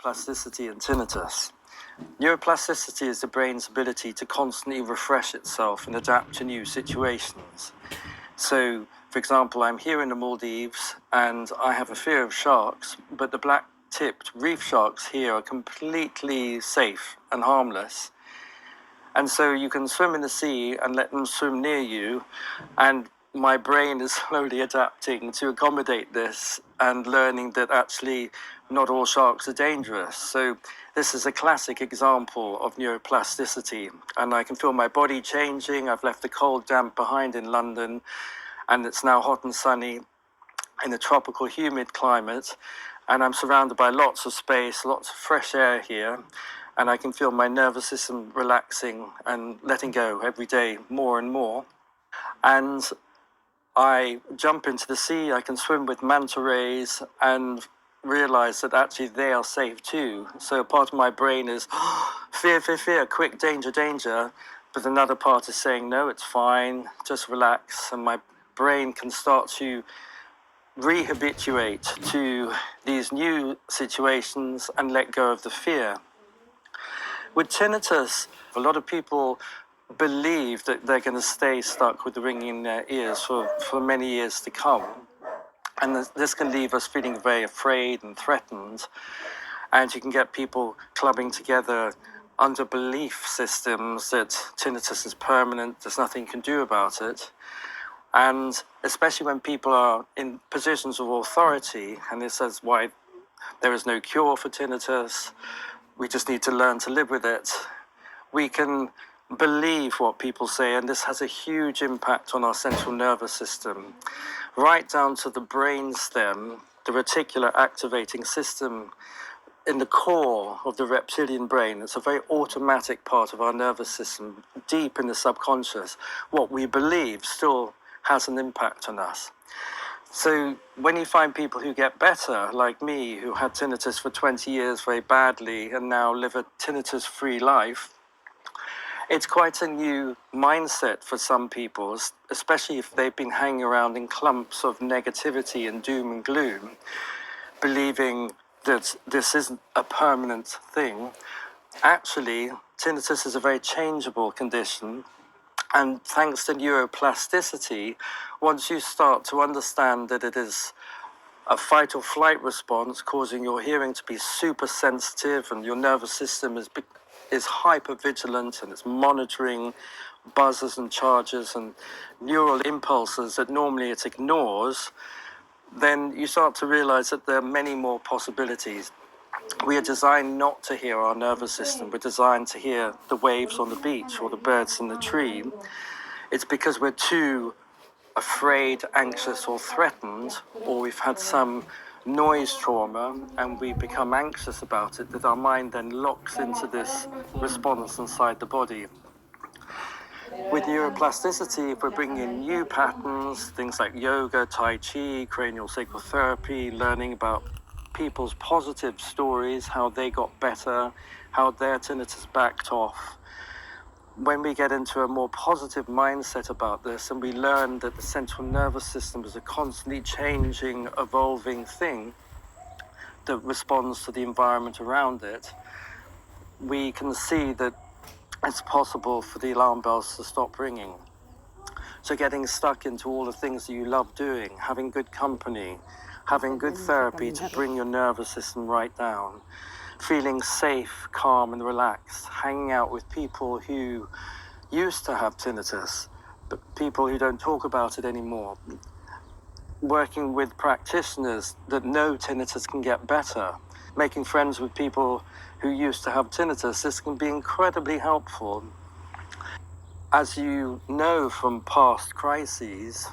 Plasticity and tinnitus. Neuroplasticity is the brain's ability to constantly refresh itself and adapt to new situations. So, for example, I'm here in the Maldives and I have a fear of sharks, but the black-tipped reef sharks here are completely safe and harmless. And so you can swim in the sea and let them swim near you, and my brain is slowly adapting to accommodate this and learning that actually not all sharks are dangerous. So this is a classic example of neuroplasticity, and I can feel my body changing. I've left the cold damp behind in London, and it's now hot and sunny in a tropical humid climate, and I'm surrounded by lots of space, lots of fresh air here, and I can feel my nervous system relaxing and letting go every day more and more. And I jump into the sea, I can swim with manta rays and realize that actually they are safe too. So part of my brain is fear, fear, fear, quick, danger, danger. But another part is saying, no, it's fine, just relax. And my brain can start to rehabituate to these new situations and let go of the fear. With tinnitus, a lot of people believe that they're going to stay stuck with the ringing in their ears for many years to come. And this can leave us feeling very afraid and threatened. And you can get people clubbing together under belief systems that tinnitus is permanent, there's nothing you can do about it. And especially when people are in positions of authority, and this is why there is no cure for tinnitus, we just need to learn to live with it. We can believe what people say, and this has a huge impact on our central nervous system, right down to the brain stem, the reticular activating system in the core of the reptilian brain. It's a very automatic part of our nervous system, deep in the subconscious. What we believe still has an impact on us. So when you find people who get better, like me, who had tinnitus for 20 years very badly and now live a tinnitus-free life, it's quite a new mindset for some people, especially if they've been hanging around in clumps of negativity and doom and gloom, believing that this isn't a permanent thing. Actually, tinnitus is a very changeable condition. And thanks to neuroplasticity, once you start to understand that it is a fight or flight response causing your hearing to be super sensitive and your nervous system is hyper vigilant and it's monitoring buzzes and charges and neural impulses that normally it ignores, then you start to realize that there are many more possibilities. We are designed not to hear our nervous system. We're designed to hear the waves on the beach or the birds in the tree. It's because we're too afraid, anxious, or threatened, or we've had some noise trauma and we become anxious about it, that our mind then locks into this response inside the body. With neuroplasticity, if we're bringing in new patterns, things like yoga, tai chi, cranial sacral therapy, learning about people's positive stories, how they got better, how their tinnitus backed off. When we get into a more positive mindset about this and we learn that the central nervous system is a constantly changing, evolving thing that responds to the environment around it, we can see that it's possible for the alarm bells to stop ringing. So getting stuck into all the things that you love doing, having good company, having good therapy to bring your nervous system right down, feeling safe, calm and relaxed, hanging out with people who used to have tinnitus, but people who don't talk about it anymore, working with practitioners that know tinnitus can get better, making friends with people who used to have tinnitus. This can be incredibly helpful. As you know from past crises,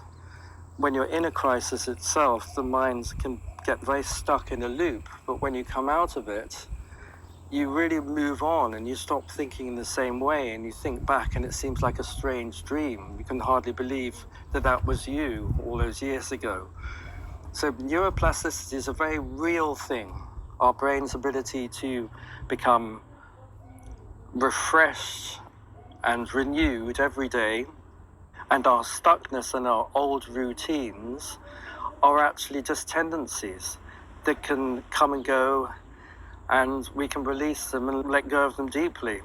when you're in a crisis itself, the mind can get very stuck in a loop, but when you come out of it, you really move on and you stop thinking in the same way and you think back and it seems like a strange dream. You can hardly believe that that was you all those years ago. So neuroplasticity is a very real thing. Our brain's ability to become refreshed and renewed every day, and our stuckness and our old routines are actually just tendencies that can come and go. and we can release them and let go of them deeply.